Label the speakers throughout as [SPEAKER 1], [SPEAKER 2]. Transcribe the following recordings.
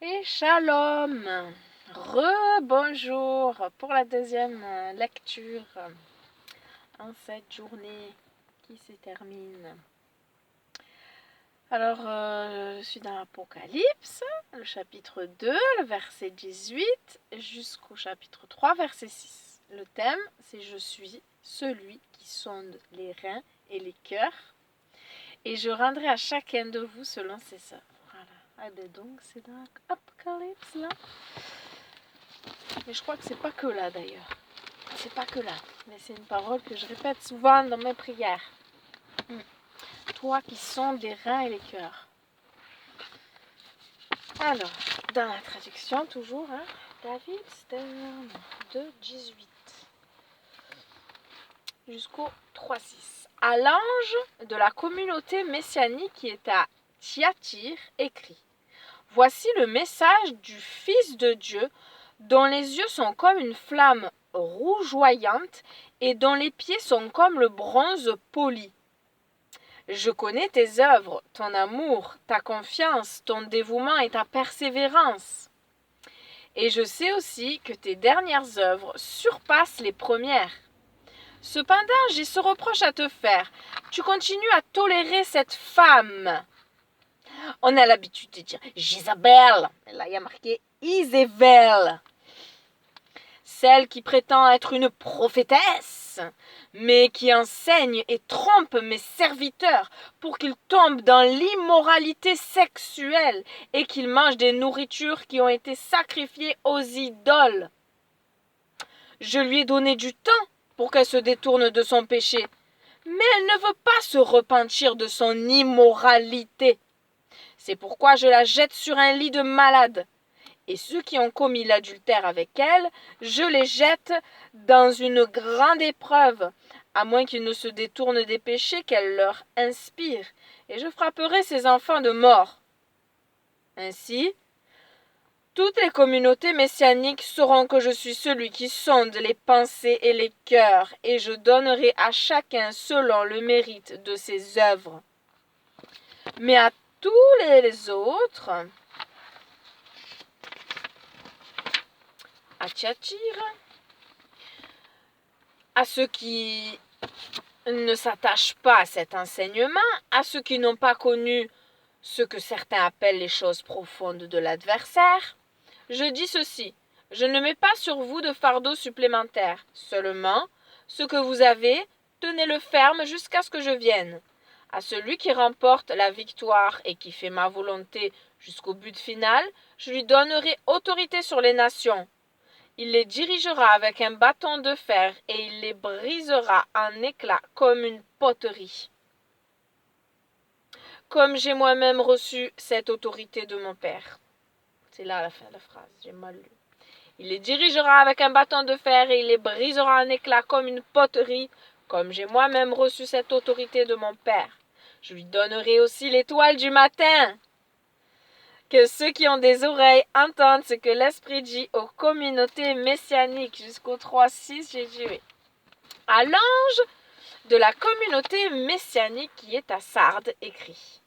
[SPEAKER 1] Et shalom, re-bonjour pour la deuxième lecture en cette journée qui se termine. Alors, je suis dans l'Apocalypse, le chapitre 2, le verset 18, jusqu'au chapitre 3, verset 6. Le thème, c'est « Je suis celui qui sonde les reins et les cœurs, et je rendrai à chacun de vous selon ses œuvres. » Voilà. Ah ben donc, c'est dans l'Apocalypse, là. Mais je crois que c'est pas que là d'ailleurs. C'est pas que là. Mais c'est une parole que je répète souvent dans mes prières. Toi qui sondes les reins et les cœurs. Alors, dans la traduction toujours, David Stern 2,18 jusqu'au 3,6. À l'ange de la communauté messianique qui est à Thyatire, écrit: Voici le message du Fils de Dieu, dont les yeux sont comme une flamme rougeoyante et dont les pieds sont comme le bronze poli. Je connais tes œuvres, ton amour, ta confiance, ton dévouement et ta persévérance. Et je sais aussi que tes dernières œuvres surpassent les premières. Cependant, j'ai ce reproche à te faire. Tu continues à tolérer cette femme. On a l'habitude de dire Jézabel. Là, il y a marqué Isével. Celle qui prétend être une prophétesse, mais qui enseigne et trompe mes serviteurs pour qu'ils tombent dans l'immoralité sexuelle et qu'ils mangent des nourritures qui ont été sacrifiées aux idoles. Je lui ai donné du temps pour qu'elle se détourne de son péché, mais elle ne veut pas se repentir de son immoralité. C'est pourquoi je la jette sur un lit de malade. Et ceux qui ont commis l'adultère avec elle, je les jette dans une grande épreuve, à moins qu'ils ne se détournent des péchés qu'elle leur inspire, et je frapperai ces enfants de mort. Ainsi, toutes les communautés messianiques sauront que je suis celui qui sonde les pensées et les cœurs, et je donnerai à chacun selon le mérite de ses œuvres. Mais à tous les autres, à Thyatire, à ceux qui ne s'attachent pas à cet enseignement, à ceux qui n'ont pas connu ce que certains appellent les choses profondes de l'adversaire, je dis ceci: je ne mets pas sur vous de fardeau supplémentaire, seulement ce que vous avez, tenez-le ferme jusqu'à ce que je vienne. À celui qui remporte la victoire et qui fait ma volonté jusqu'au but final, je lui donnerai autorité sur les nations. Il les dirigera avec un bâton de fer et il les brisera en éclats comme une poterie. Comme j'ai moi-même reçu cette autorité de mon Père. C'est là la fin de la phrase, j'ai mal lu. Il les dirigera avec un bâton de fer et il les brisera en éclats comme une poterie, comme j'ai moi-même reçu cette autorité de mon Père. Je lui donnerai aussi l'étoile du matin. Que ceux qui ont des oreilles entendent ce que l'Esprit dit aux communautés messianiques. Jusqu'au 3,6, j'ai dit oui. À l'ange de la communauté messianique qui est à Sardes, écrit: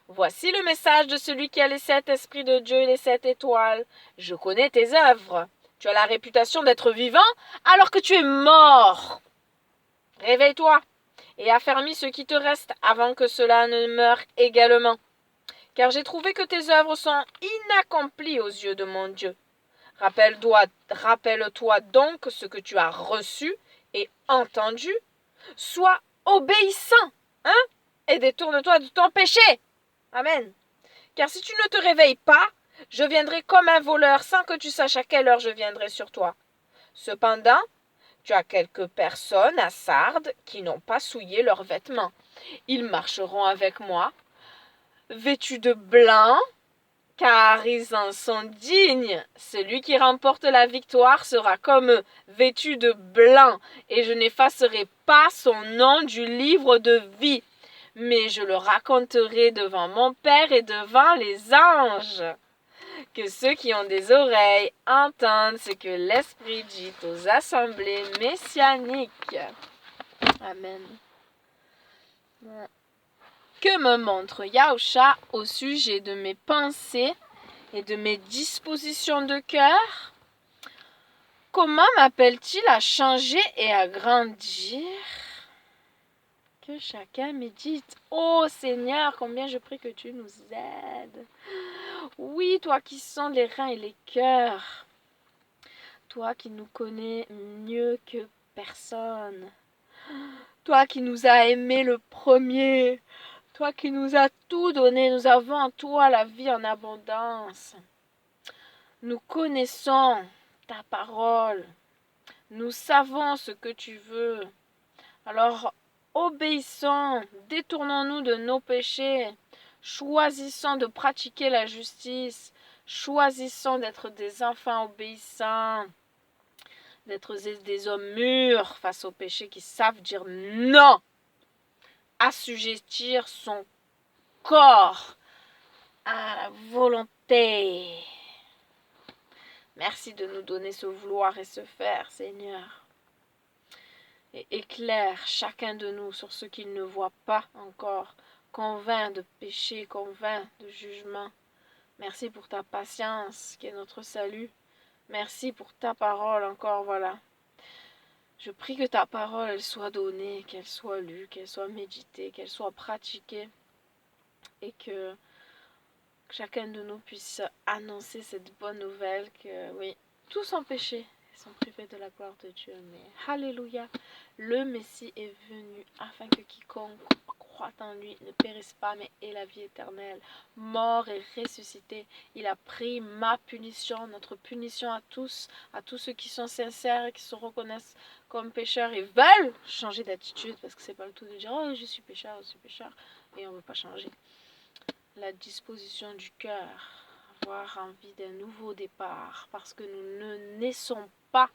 [SPEAKER 1] Voici le message de celui qui a les 7 esprits de Dieu et les 7 étoiles. Je connais tes œuvres. Tu as la réputation d'être vivant alors que tu es mort. Réveille-toi et affermis ce qui te reste avant que cela ne meure également. Car j'ai trouvé que tes œuvres sont inaccomplies aux yeux de mon Dieu. Rappelle-toi donc ce que tu as reçu et entendu. Sois obéissant, et détourne-toi de ton péché. Amen. Car si tu ne te réveilles pas, je viendrai comme un voleur sans que tu saches à quelle heure je viendrai sur toi. Cependant, tu as quelques personnes à Sardes qui n'ont pas souillé leurs vêtements. Ils marcheront avec moi, vêtus de blanc, car ils en sont dignes. Celui qui remporte la victoire sera comme eux, vêtu de blanc, et je n'effacerai pas son nom du livre de vie, mais je le raconterai devant mon Père et devant les anges. Que ceux qui ont des oreilles entendent ce que l'Esprit dit aux assemblées messianiques. Amen. Que me montre Yahusha au sujet de mes pensées et de mes dispositions de cœur? Comment m'appelle-t-il à changer et à grandir? Que chacun médite. Oh Seigneur, combien je prie que tu nous aides. Oui, toi qui sens les reins et les cœurs. Toi qui nous connais mieux que personne. Toi qui nous as aimés le premier. Toi qui nous as tout donné. Nous avons en toi la vie en abondance. Nous connaissons ta parole. Nous savons ce que tu veux. Alors, obéissons, détournons-nous de nos péchés, choisissons de pratiquer la justice, choisissons d'être des enfants obéissants, d'être des hommes mûrs face au péché qui savent dire non, assujettir son corps à la volonté. Merci de nous donner ce vouloir et ce faire, Seigneur. Et éclaire chacun de nous sur ce qu'il ne voit pas encore. Convainc de péché, convainc de jugement. Merci pour ta patience qui est notre salut. Merci pour ta parole encore, voilà. Je prie que ta parole elle soit donnée, qu'elle soit lue, qu'elle soit méditée, qu'elle soit pratiquée. Et que chacun de nous puisse annoncer cette bonne nouvelle que oui, tous sont péchés. Sont privés de la gloire de Dieu, mais alléluia, le Messie est venu afin que quiconque croit en lui ne périsse pas, mais ait la vie éternelle. Mort et ressuscité, il a pris ma punition, notre punition à tous ceux qui sont sincères et qui se reconnaissent comme pécheurs et veulent changer d'attitude, parce que c'est pas le tout de dire oh je suis pécheur, et on veut pas changer. La disposition du cœur, avoir envie d'un nouveau départ, parce que nous ne naissons pas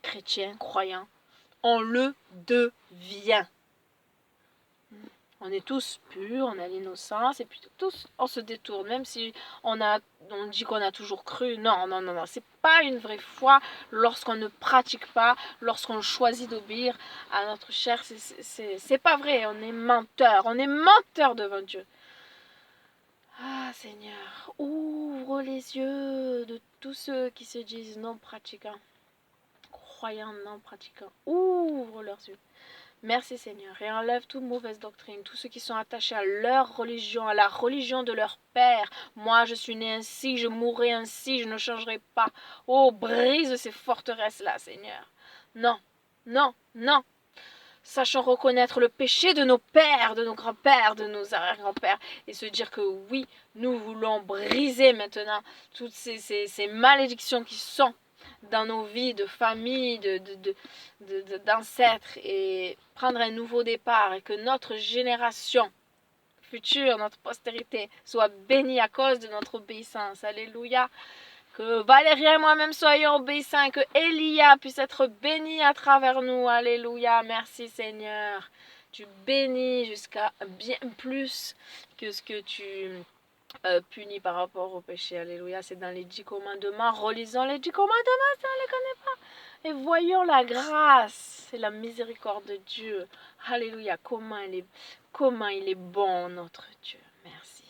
[SPEAKER 1] chrétiens, croyants, on le devient. On est tous purs, on a l'innocence, et puis tous on se détourne, même si on dit qu'on a toujours cru. Non, c'est pas une vraie foi lorsqu'on ne pratique pas, lorsqu'on choisit d'obéir à notre chair, c'est pas vrai, on est menteur devant Dieu. Ah Seigneur, ouvre les yeux de tous ceux qui se disent non pratiquants, croyants non pratiquants, ouvre leurs yeux. Merci Seigneur, et enlève toute mauvaise doctrine, tous ceux qui sont attachés à leur religion, à la religion de leur père. Moi je suis né ainsi, je mourrai ainsi, je ne changerai pas. Oh, brise ces forteresses-là Seigneur. Non, non, non. Sachons reconnaître le péché de nos pères, de nos grands-pères, de nos arrière-grands-pères, et se dire que oui, nous voulons briser maintenant toutes ces malédictions qui sont dans nos vies de famille, d'ancêtres, et prendre un nouveau départ, et que notre génération future, notre postérité, soit bénie à cause de notre obéissance. Alléluia. Que Valéria et moi-même soyons obéissants, que Elia puisse être béni à travers nous. Alléluia, merci Seigneur. Tu bénis jusqu'à bien plus que ce que tu punis par rapport au péché. Alléluia, c'est dans les 10 commandements. Relisons les 10 commandements, ça on ne les connaît pas. Et voyons la grâce et la miséricorde de Dieu. Alléluia, comment il est bon notre Dieu. Merci.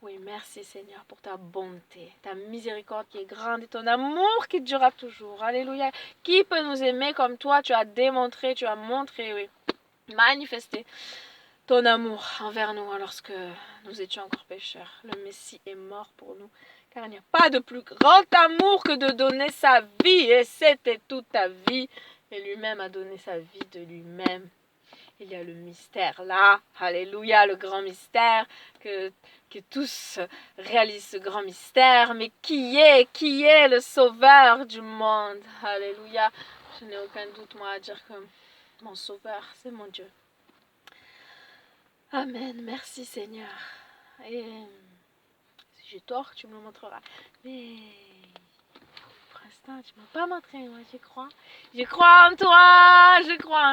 [SPEAKER 1] Oui, merci Seigneur pour ta bonté, ta miséricorde qui est grande et ton amour qui durera toujours. Alléluia. Qui peut nous aimer comme toi? Tu as démontré, tu as montré, oui, manifesté ton amour envers nous lorsque nous étions encore pécheurs. Le Messie est mort pour nous, car il n'y a pas de plus grand amour que de donner sa vie, et c'était toute ta vie, et lui-même a donné sa vie de lui-même. Il y a le mystère là, alléluia, le grand mystère, que tous réalisent ce grand mystère, mais qui est le sauveur du monde? Alléluia, je n'ai aucun doute moi à dire que mon sauveur, c'est mon Dieu. Amen, merci Seigneur. Et si j'ai tort, tu me le montreras. Mais pour l'instant, tu ne m'as pas montré, moi j'y crois. Je crois en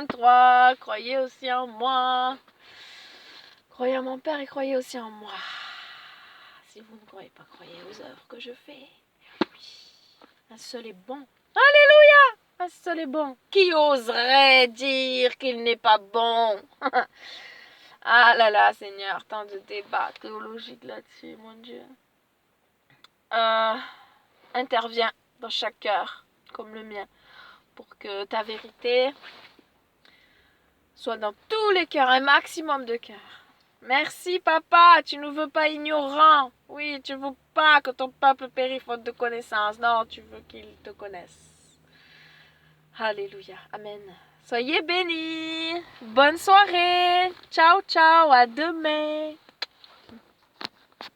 [SPEAKER 1] toi, croyez aussi en moi. Croyez en mon Père et croyez aussi en moi. Si vous ne croyez pas, croyez aux œuvres que je fais. Oui, un seul est bon. Alléluia! Un seul est bon. Qui oserait dire qu'il n'est pas bon? Ah là là, Seigneur, tant de débats théologiques là-dessus, mon Dieu. Interviens dans chaque cœur, comme le mien, pour que ta vérité soit dans tous les cœurs, un maximum de cœurs. Merci, papa, tu ne veux pas ignorant. Oui, tu ne veux pas que ton peuple périsse faute de connaissance. Non, tu veux qu'il te connaisse. Alléluia. Amen. Soyez bénis. Bonne soirée. Ciao, ciao. À demain.